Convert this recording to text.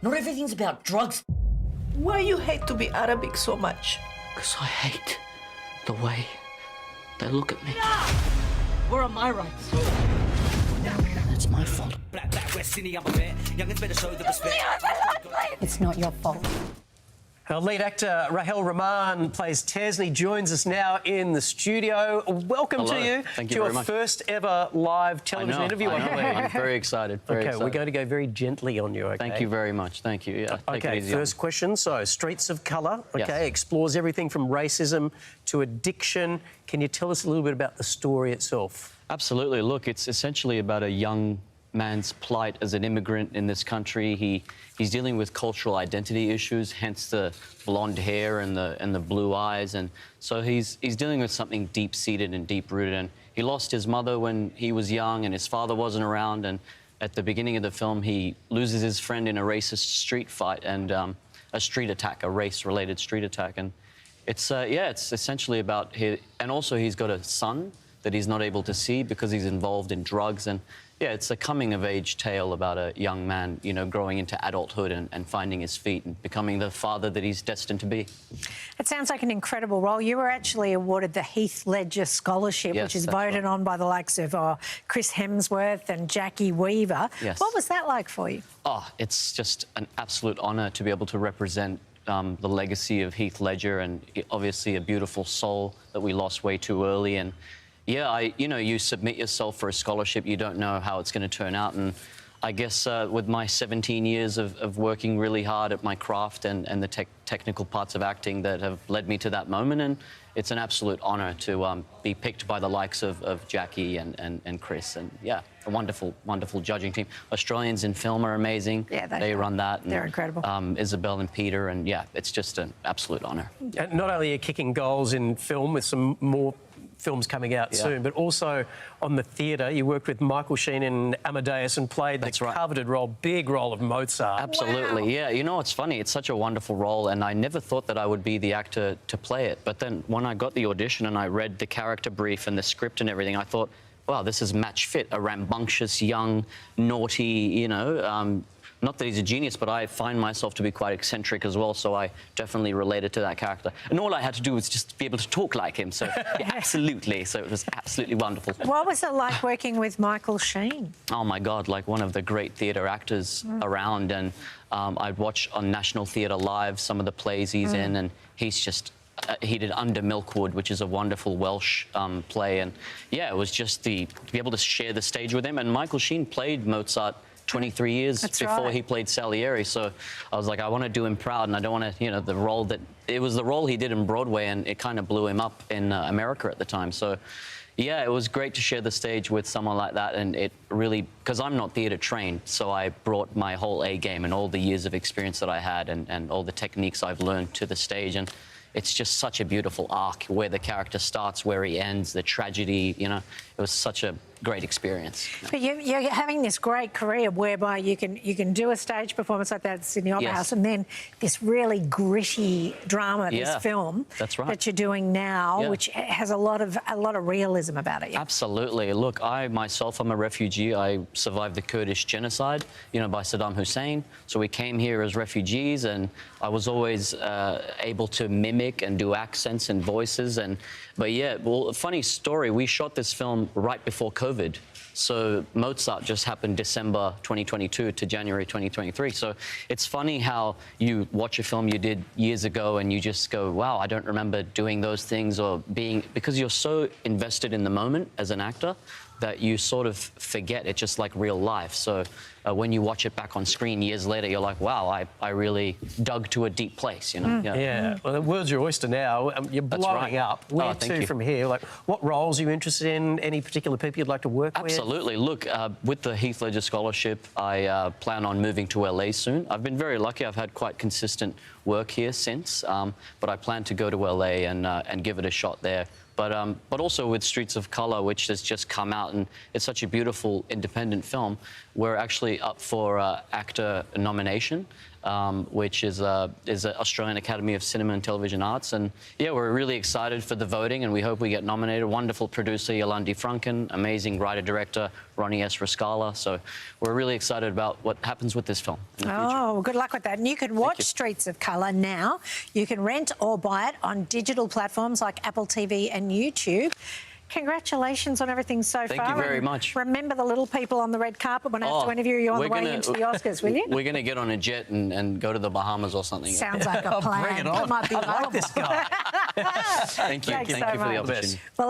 Not everything's about drugs. Why you hate to be Arabic so much? Because I hate the way they look at me. Where are my rights? That's my fault. It's not your fault. Our lead actor, Rahel Romahn, plays Tez, and he joins us now in the studio. Welcome to you. Thank you to very your much. first ever live television interview, I believe. I'm very excited. Okay, we're going to go very gently on you, okay? Thank you very much. Thank you. Yeah, take Okay, it easy first question. So, Streets of Colour, okay, Yes. explores everything from racism to addiction. Can you tell us a little bit about the story itself? Absolutely. Look, it's essentially about a young man's plight as an immigrant in this country. He's dealing with cultural identity issues, hence the blonde hair and the blue eyes, and so he's dealing with something deep-seated and deep-rooted. And he lost his mother when he was young, and his father wasn't around. And at the beginning of the film, he loses his friend in a racist street fight and a street attack, a race-related street attack. And it's it's essentially about his, and also he's got a son that he's not able to see because he's involved in drugs. And yeah, it's a coming-of-age tale about a young man, you know, growing into adulthood and finding his feet and becoming the father that he's destined to be. It sounds like an incredible role. You were actually awarded the Heath Ledger Scholarship, Yes, which is that's voted right. on by the likes of Chris Hemsworth and Jackie Weaver. Yes. What was that like for you? Oh, it's just an absolute honour to be able to represent the legacy of Heath Ledger, and obviously a beautiful soul that we lost way too early. And yeah, you know, you submit yourself for a scholarship, you don't know how it's going to turn out. And I guess with my 17 years of working really hard at my craft and the technical parts of acting that have led me to that moment, and it's an absolute honour to be picked by the likes of Jackie and Chris. And yeah, a wonderful, wonderful judging team. Australians in film are amazing. Yeah, they run that. And, they're incredible. Isabel and Peter, and yeah, it's just an absolute honour. Not only are you kicking goals in film with some more films coming out soon, but also on the theatre. You worked with Michael Sheen in Amadeus and played the coveted role, big role of Mozart. Absolutely, Wow. yeah. You know, it's funny. It's such a wonderful role, and I never thought that I would be the actor to play it. But then when I got the audition and I read the character brief and the script and everything, I thought, wow, this is match fit. A rambunctious, young, naughty, you know, not that he's a genius, but I find myself to be quite eccentric as well, so I definitely related to that character. And all I had to do was just be able to talk like him, so yeah, absolutely. So it was absolutely wonderful. What was it like working with Michael Sheen? Oh, my God, like one of the great theatre actors around. And I'd watch on National Theatre Live some of the plays he's in, and he's just... he did Under Milkwood, which is a wonderful Welsh play. And, yeah, it was just to be able to share the stage with him. And Michael Sheen played Mozart 23 years before he played Salieri, so I was like, I want to do him proud, and I don't want to, you know, the role that... It was the role he did in Broadway, and it kind of blew him up in America at the time. So, yeah, it was great to share the stage with someone like that, and it really... Because I'm not theatre trained, so I brought my whole A game and all the years of experience that I had and all the techniques I've learned to the stage, and it's just such a beautiful arc, where the character starts, where he ends, the tragedy, you know. It was such a great experience. But you're having this great career whereby you can do a stage performance like that at Sydney Opera House, and then this really gritty drama, this film that you're doing now, which has a lot of realism about it. Yeah? Absolutely. Look, I myself, I'm a refugee. I survived the Kurdish genocide, you know, by Saddam Hussein. So we came here as refugees, and I was always able to mimic and do accents and voices. But yeah, well, a funny story. We shot this film right before COVID. So Mozart just happened December 2022 to January 2023. So it's funny how you watch a film you did years ago and you just go, wow, I don't remember doing those things, or being... Because you're so invested in the moment as an actor that you sort of forget it's just like real life. So when you watch it back on screen years later, you're like, wow, I really dug to a deep place, you know? Yeah. Well, the world's your oyster now. You're blowing up. Where to from here? Like, what roles are you interested in? Any particular people you'd like to work with? Absolutely. Look, with the Heath Ledger Scholarship, I plan on moving to LA soon. I've been very lucky. I've had quite consistent work here since, but I plan to go to LA and give it a shot there. But also with Streets of Colour, which has just come out, and it's such a beautiful independent film, we're actually up for AACTA nomination, which is an Australian Academy of Cinema and Television Arts. And yeah, we're really excited for the voting, and we hope we get nominated. Wonderful producer Yolandi Franken, amazing writer-director Ronnie Riskalla. So we're really excited about what happens with this film in the future. Oh, good luck with that. And you can watch Streets of Colour now. You can rent or buy it on digital platforms like Apple TV and YouTube. Congratulations on everything so far. Thank you very much. Remember the little people on the red carpet when I have to interview you on the way into the Oscars, will you? We're going to get on a jet and go to the Bahamas or something. Sounds like a plan. Bring it on. That might be I like this guy. Thank you. Thank you for the opportunity. Well,